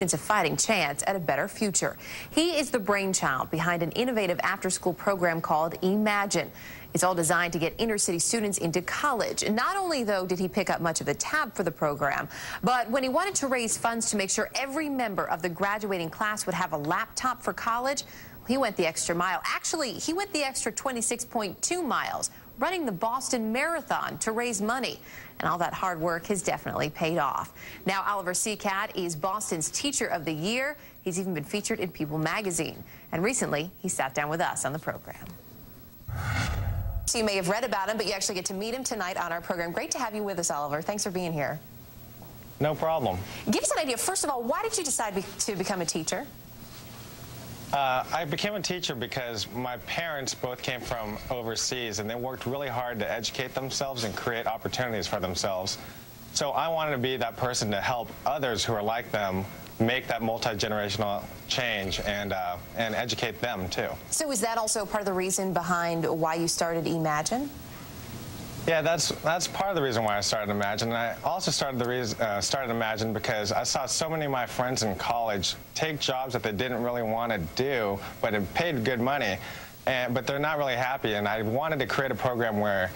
It's a fighting chance at a better future. He is the brainchild behind an innovative after-school program called Emagine. It's all designed to get inner-city students into college. And not only, though, did he pick up much of the tab for the program, but when he wanted to raise funds to make sure every member of the graduating class would have a laptop for college, he went the extra mile. Actually, he went the extra 26.2 miles, running the Boston Marathon to raise money. And all that hard work has definitely paid off. Now, Oliver Sicat is Boston's Teacher of the Year. He's even been featured in People magazine. And recently, he sat down with us on the program. So you may have read about him, but you actually get to meet him tonight on our program. Great to have you with us, Oliver. Thanks for being here. No problem. Give us an idea. First of all, why did you decide to become a teacher? I became a teacher because my parents both came from overseas, and they worked really hard to educate themselves and create opportunities for themselves. So I wanted to be that person to help others who are like them make that multi-generational change and educate them too. So is that also part of the reason behind why you started Emagine? Yeah, that's part of the reason why I started Emagine. And I also started Emagine because I saw so many of my friends in college take jobs that they didn't really want to do, but it paid good money, but they're not really happy. And I wanted to create a program where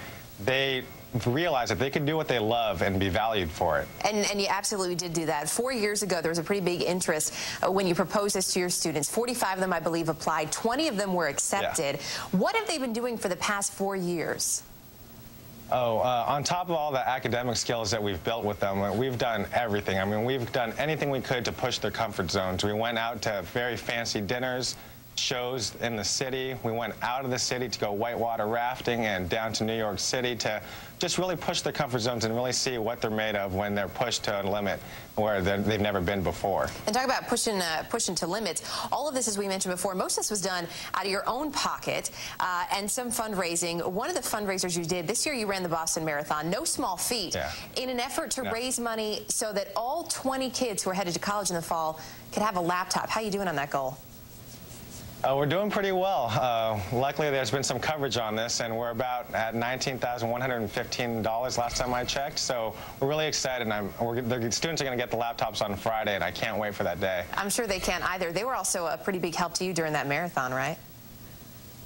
they realize that they could do what they love and be valued for it. And you absolutely did do that. 4 years ago, there was a pretty big interest when you proposed this to your students. 45 of them, I believe, applied. 20 of them were accepted. Yeah. What have they been doing for the past 4 years? On top of all the academic skills that we've built with them, we've done everything. I mean, we've done anything we could to push their comfort zones. We went out to very fancy dinners, shows in the city. We went out of the city to go whitewater rafting and down to New York City to just really push their comfort zones and really see what they're made of when they're pushed to a limit where they've never been before. And talk about pushing to limits. All of this, as we mentioned before, most of this was done out of your own pocket and some fundraising. One of the fundraisers you did this year, you ran the Boston Marathon. No small feat. Yeah. In an effort to raise money so that all 20 kids who are headed to college in the fall could have a laptop. How are you doing on that goal? We're doing pretty well. Luckily, there's been some coverage on this, and we're about at $19,115 last time I checked. So we're really excited. The students are going to get the laptops on Friday, and I can't wait for that day. I'm sure they can't either. They were also a pretty big help to you during that marathon, right?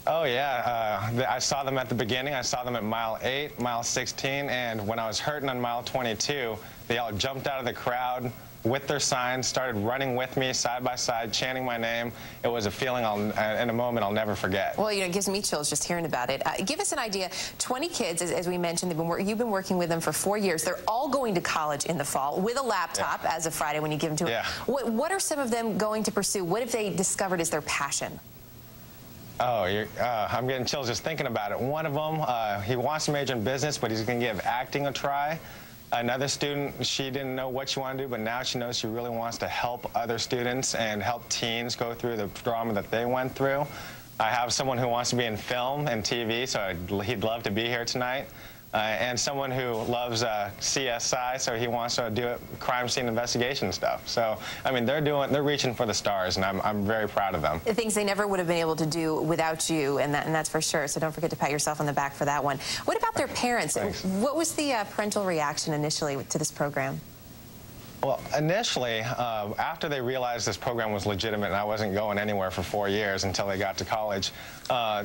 Oh, yeah. I saw them at the beginning. I saw them at mile 8, mile 16, and when I was hurting on mile 22, they all jumped out of the crowd with their signs, started running with me side by side, chanting my name. It was a feeling in a moment I'll never forget. Well, you know, it gives me chills just hearing about it. Give us an idea. 20 kids, as we mentioned, you've been working with them for 4 years. They're all going to college in the fall with a laptop as of Friday when you give them to them. What are some of them going to pursue? What have they discovered is their passion? Oh, I'm getting chills just thinking about it. One of them, he wants to major in business, but he's going to give acting a try. Another student, she didn't know what she wanted to do, but now she knows she really wants to help other students and help teens go through the drama that they went through. I have someone who wants to be in film and TV, so he'd love to be here tonight. And someone who loves CSI, so he wants to do crime scene investigation stuff. So, I mean, they're reaching for the stars, and I'm very proud of them. The things they never would have been able to do without you, and that's for sure. So don't forget to pat yourself on the back for that one. What about their parents? Thanks. What was the parental reaction initially to this program? Well, initially, after they realized this program was legitimate and I wasn't going anywhere for 4 years until they got to college,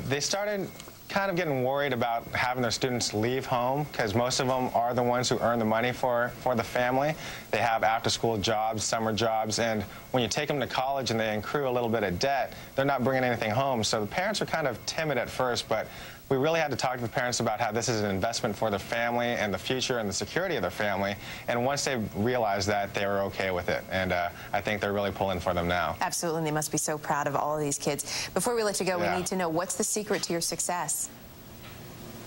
they started kind of getting worried about having their students leave home because most of them are the ones who earn the money for the family. They have after-school jobs, summer jobs, and when you take them to college and they accrue a little bit of debt, they're not bringing anything home. So the parents are kind of timid at first, but we really had to talk to the parents about how this is an investment for their family and the future and the security of their family. And once they realized that, they were okay with it. And I think they're really pulling for them now. Absolutely. And they must be so proud of all of these kids. Before we let you go, we need to know, what's the secret to your success?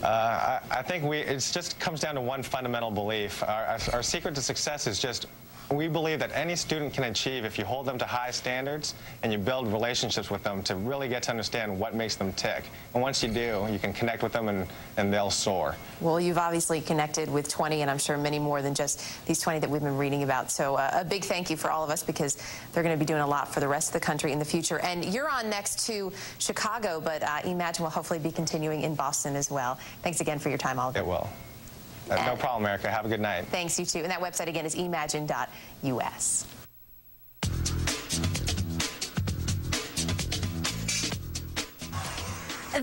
I think it just comes down to one fundamental belief. Our secret to success is just we believe that any student can achieve if you hold them to high standards and you build relationships with them to really get to understand what makes them tick. And once you do, you can connect with them and they'll soar. Well, you've obviously connected with 20, and I'm sure many more than just these 20 that we've been reading about. So a big thank you for all of us, because they're going to be doing a lot for the rest of the country in the future. And you're on next to Chicago, but Emagine will hopefully be continuing in Boston as well. Thanks again for your time, Oliver. It will. No problem, Erica. Have a good night. Thanks, you too. And that website, again, is emagine.us. The